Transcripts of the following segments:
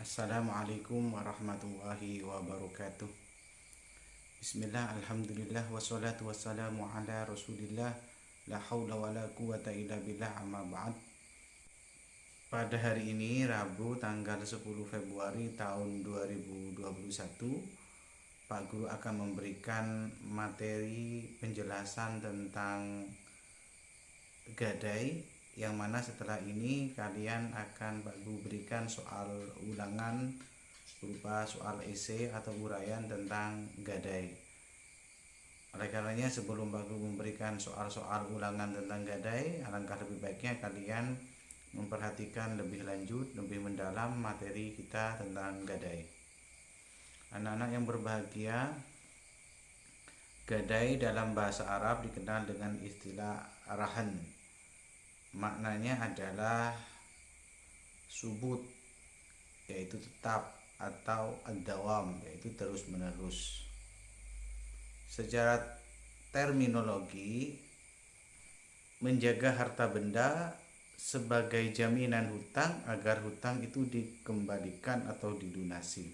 Assalamualaikum warahmatullahi wabarakatuh. Bismillah, alhamdulillah, wassalatu wassalamu ala rasulillah. La hawla wa la quwata illa billah, amma ba'd. Pada hari ini Rabu tanggal 10 Februari tahun 2021, Pak Guru akan memberikan materi penjelasan tentang gadai, yang mana setelah ini kalian akan Pak Guru berikan soal ulangan berupa soal esai atau uraian tentang gadai. Oleh karenanya sebelum Pak Guru memberikan soal-soal ulangan tentang gadai, alangkah lebih baiknya kalian memperhatikan lebih lanjut, lebih mendalam materi kita tentang gadai. Anak-anak yang berbahagia, gadai dalam bahasa Arab dikenal dengan istilah rahan. Maknanya adalah subut, yaitu tetap, atau ad-dawam, yaitu terus menerus. Secara terminologi, menjaga harta benda sebagai jaminan hutang agar hutang itu dikembalikan atau dilunasi,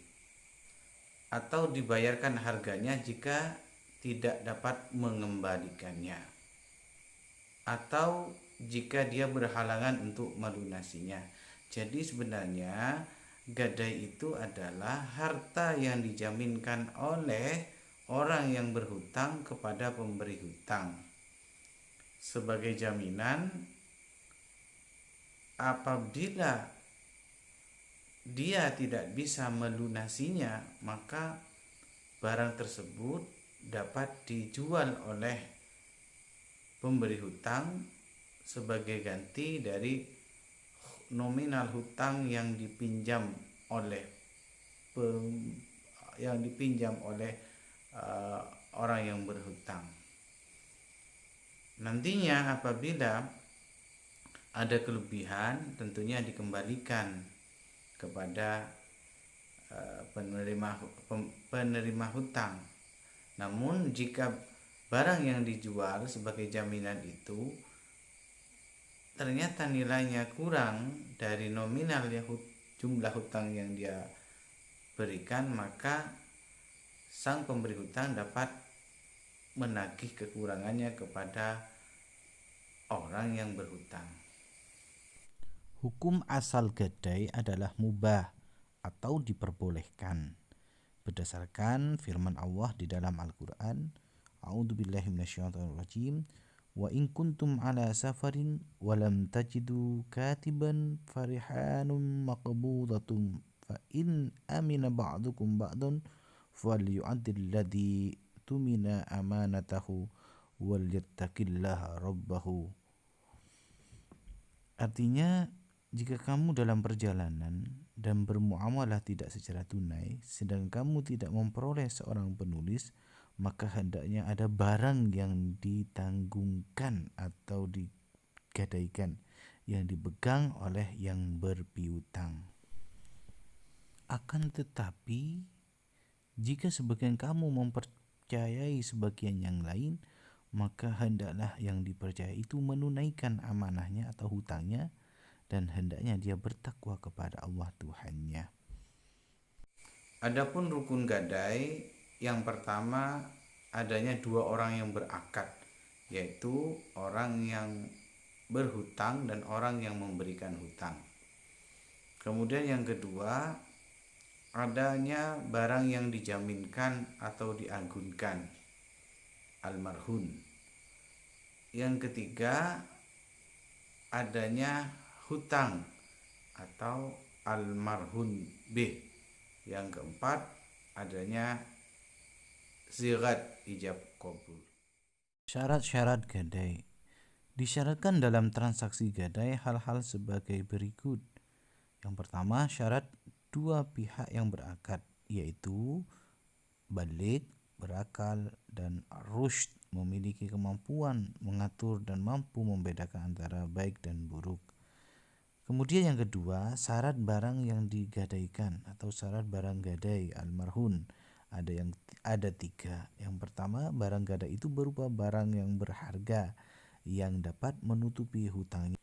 atau dibayarkan harganya jika tidak dapat mengembalikannya, atau jika dia berhalangan untuk melunasinya. Jadi sebenarnya gadai itu adalah harta yang dijaminkan oleh orang yang berhutang kepada pemberi hutang sebagai jaminan apabila dia tidak bisa melunasinya, maka barang tersebut dapat dijual oleh pemberi hutang sebagai ganti dari nominal hutang yang dipinjam oleh orang yang berhutang. Nantinya apabila ada kelebihan, tentunya dikembalikan kepada penerima hutang. Namun jika barang yang dijual sebagai jaminan itu ternyata nilainya kurang dari nominal jumlah hutang yang dia berikan, maka sang pemberi hutang dapat menagih kekurangannya kepada orang yang berhutang. Hukum asal gadai adalah mubah atau diperbolehkan berdasarkan firman Allah di dalam Al-Quran. A'udzubillahi minasyaitonirrajim. Wa in kuntum ala safarin wa lam tajidu katiban farihanum maqbudatum fa in amina ba'dukum ba'dun falyu'addil ladzi tumina amanatahu wal yattaqillaha rabbahu. Artinya, jika kamu dalam perjalanan dan bermuamalah tidak secara tunai, sedang kamu tidak memperoleh seorang penulis, maka hendaknya ada barang yang ditanggungkan atau digadaikan yang dipegang oleh yang berpiutang. Akan tetapi, jika sebagian kamu mempercayai sebagian yang lain, maka hendaklah yang dipercaya itu menunaikan amanahnya atau hutangnya, dan hendaknya dia bertakwa kepada Allah Tuhannya. Adapun rukun gadai, yang pertama adanya dua orang yang berakad, yaitu orang yang berhutang dan orang yang memberikan hutang. Kemudian yang kedua, adanya barang yang dijaminkan atau diagunkan, almarhun. Yang ketiga, adanya hutang atau almarhun B. Yang keempat, adanya zirat ijab qabul. Syarat-syarat gadai. Disyaratkan dalam transaksi gadai hal-hal sebagai berikut. Yang pertama, syarat dua pihak yang berakad, yaitu balik, berakal, dan rusyd, memiliki kemampuan mengatur dan mampu membedakan antara baik dan buruk. Kemudian yang kedua, syarat barang yang digadaikan atau syarat barang gadai almarhun. Ada tiga. Yang pertama, barang gadai itu berupa barang yang berharga yang dapat menutupi hutangnya.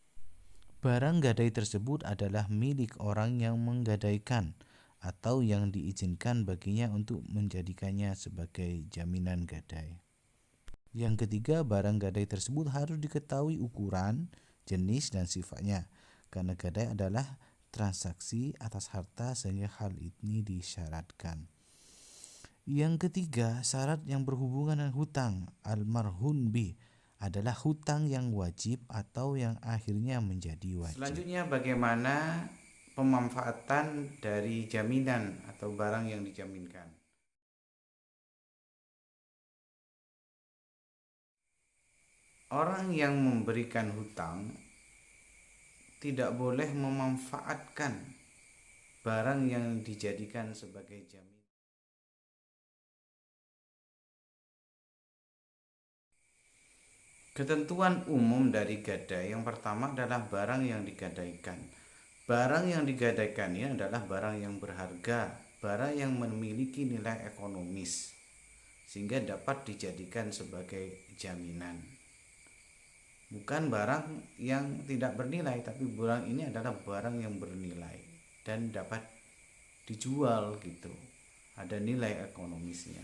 Barang gadai tersebut adalah milik orang yang menggadaikan atau yang diizinkan baginya untuk menjadikannya sebagai jaminan gadai. Yang ketiga, barang gadai tersebut harus diketahui ukuran, jenis, dan sifatnya, karena gadai adalah transaksi atas harta sehingga hal ini disyaratkan. Yang ketiga, syarat yang berhubungan dengan hutang al-marhun bih adalah hutang yang wajib atau yang akhirnya menjadi wajib. Selanjutnya, bagaimana pemanfaatan dari jaminan atau barang yang dijaminkan? Orang yang memberikan hutang tidak boleh memanfaatkan barang yang dijadikan sebagai jaminan. Ketentuan umum dari gadai yang pertama adalah barang yang digadaikan. Barang yang digadaikan ini adalah barang yang berharga, barang yang memiliki nilai ekonomis, sehingga dapat dijadikan sebagai jaminan. Bukan barang yang tidak bernilai, tapi barang ini adalah barang yang bernilai dan dapat dijual gitu. Ada nilai ekonomisnya.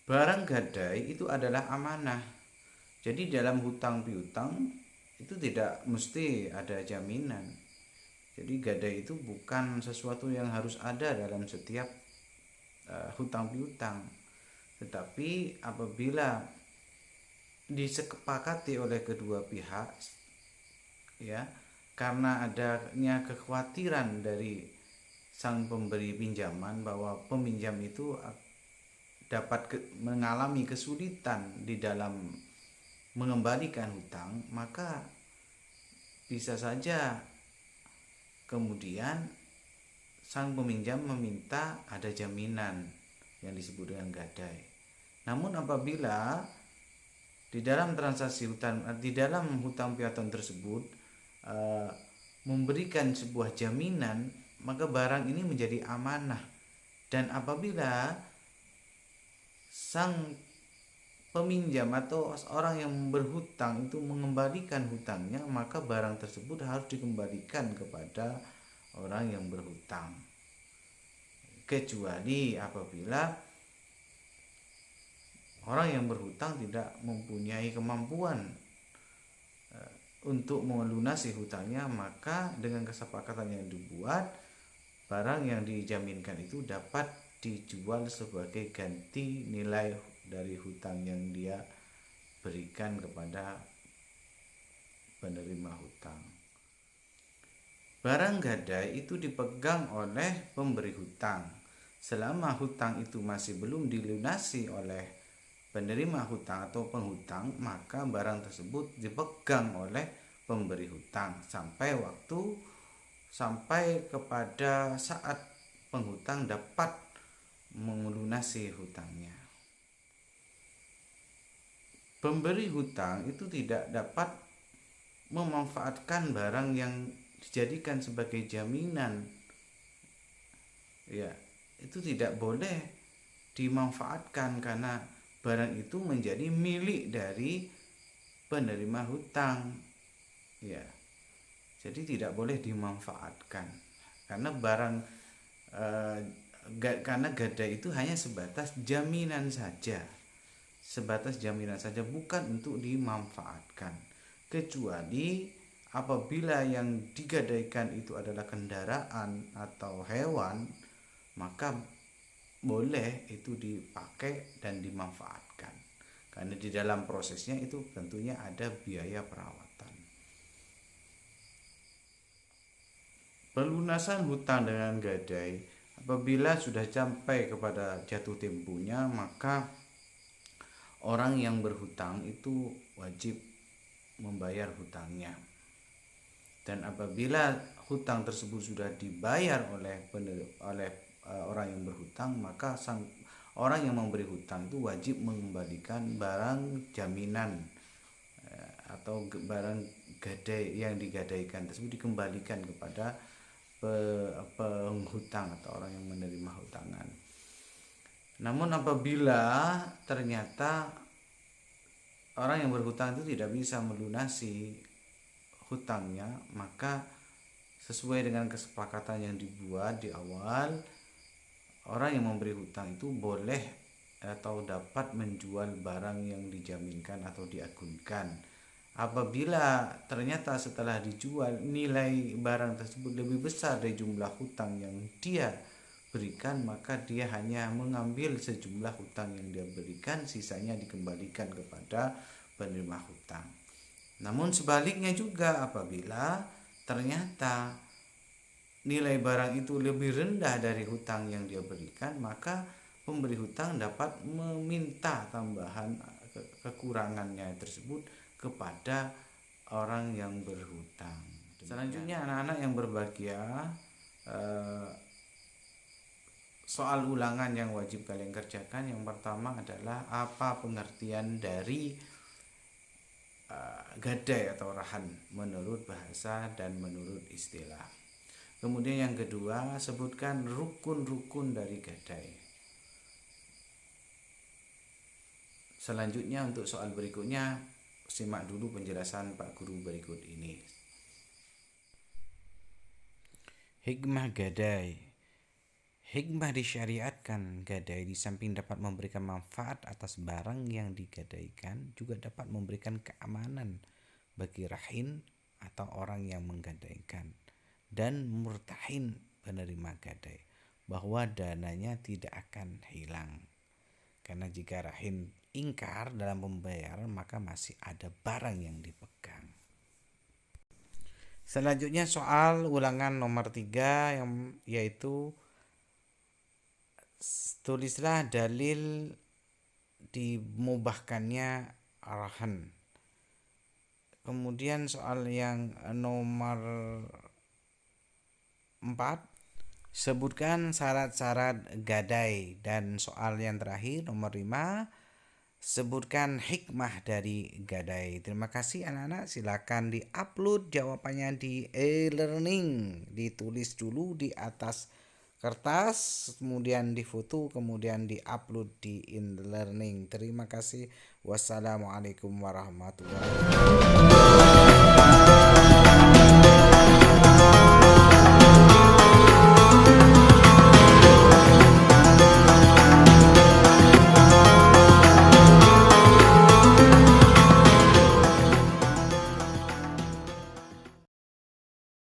Barang gadai itu adalah amanah. Jadi dalam hutang piutang itu tidak mesti ada jaminan. Jadi gadai itu bukan sesuatu yang harus ada dalam setiap hutang piutang. Tetapi apabila disepakati oleh kedua pihak, ya, karena adanya kekhawatiran dari sang pemberi pinjaman bahwa peminjam itu dapat mengalami kesulitan di dalam mengembalikan hutang, maka bisa saja kemudian sang peminjam meminta ada jaminan yang disebut dengan gadai. Namun apabila di dalam transaksi di dalam hutang piutang tersebut memberikan sebuah jaminan, maka barang ini menjadi amanah. Dan apabila sang peminjam atau orang yang berhutang itu mengembalikan hutangnya, maka barang tersebut harus dikembalikan kepada orang yang berhutang, kecuali apabila orang yang berhutang tidak mempunyai kemampuan untuk melunasi hutangnya, maka dengan kesepakatan yang dibuat, barang yang dijaminkan itu dapat dijual sebagai ganti nilai dari hutang yang dia berikan kepada penerima hutang. Barang gadai itu dipegang oleh pemberi hutang. Selama hutang itu masih belum dilunasi oleh penerima hutang atau penghutang, maka barang tersebut dipegang oleh pemberi hutang sampai kepada saat penghutang dapat melunasi hutangnya. Pemberi hutang itu tidak dapat memanfaatkan barang yang dijadikan sebagai jaminan. Ya, itu tidak boleh dimanfaatkan karena barang itu menjadi milik dari penerima hutang. Ya. Jadi tidak boleh dimanfaatkan karena karena gadai itu hanya sebatas jaminan saja. Bukan untuk dimanfaatkan. Kecuali apabila yang digadaikan itu adalah kendaraan atau hewan, maka boleh itu dipakai dan dimanfaatkan. Karena di dalam prosesnya itu tentunya ada biaya perawatan. Pelunasan hutang dengan gadai apabila sudah sampai kepada jatuh temponya, maka orang yang berhutang itu wajib membayar hutangnya. Dan apabila hutang tersebut sudah dibayar oleh orang yang berhutang, maka sang orang yang memberi hutang itu wajib mengembalikan barang jaminan atau barang gadai yang digadaikan tersebut dikembalikan kepada penghutang atau orang yang menerima hutangan. Namun apabila ternyata orang yang berhutang itu tidak bisa melunasi hutangnya, maka sesuai dengan kesepakatan yang dibuat di awal, orang yang memberi hutang itu boleh atau dapat menjual barang yang dijaminkan atau diagunkan. Apabila ternyata setelah dijual nilai barang tersebut lebih besar dari jumlah hutang yang dia berikan, maka dia hanya mengambil sejumlah hutang yang dia berikan, sisanya dikembalikan kepada penerima hutang. Namun sebaliknya juga, apabila ternyata nilai barang itu lebih rendah dari hutang yang dia berikan, maka pemberi hutang dapat meminta tambahan kekurangannya tersebut kepada orang yang berhutang. Selanjutnya anak-anak yang berbahagia, soal ulangan yang wajib kalian kerjakan. Yang pertama adalah apa pengertian dari gadai atau rahan menurut bahasa dan menurut istilah. Kemudian yang kedua, sebutkan rukun-rukun dari gadai. Selanjutnya untuk soal berikutnya, simak dulu penjelasan Pak Guru berikut ini. Hikmah gadai. Hikmah disyariatkan gadai di samping dapat memberikan manfaat atas barang yang digadaikan, juga dapat memberikan keamanan bagi rahin atau orang yang menggadaikan dan murtahin penerima gadai, bahwa dananya tidak akan hilang. Karena jika rahin ingkar dalam pembayaran, maka masih ada barang yang dipegang. Selanjutnya soal ulangan nomor 3, yaitu tulislah dalil dimubahkannya rahan. Kemudian soal yang nomor 4, sebutkan syarat-syarat gadai. Dan soal yang terakhir nomor 5, sebutkan hikmah dari gadai. Terima kasih anak-anak, silakan di-upload jawabannya di e-learning. Ditulis dulu di atas kertas, kemudian difoto, kemudian di-upload di e-learning. Terima kasih. Wassalamualaikum warahmatullahi wabarakatuh.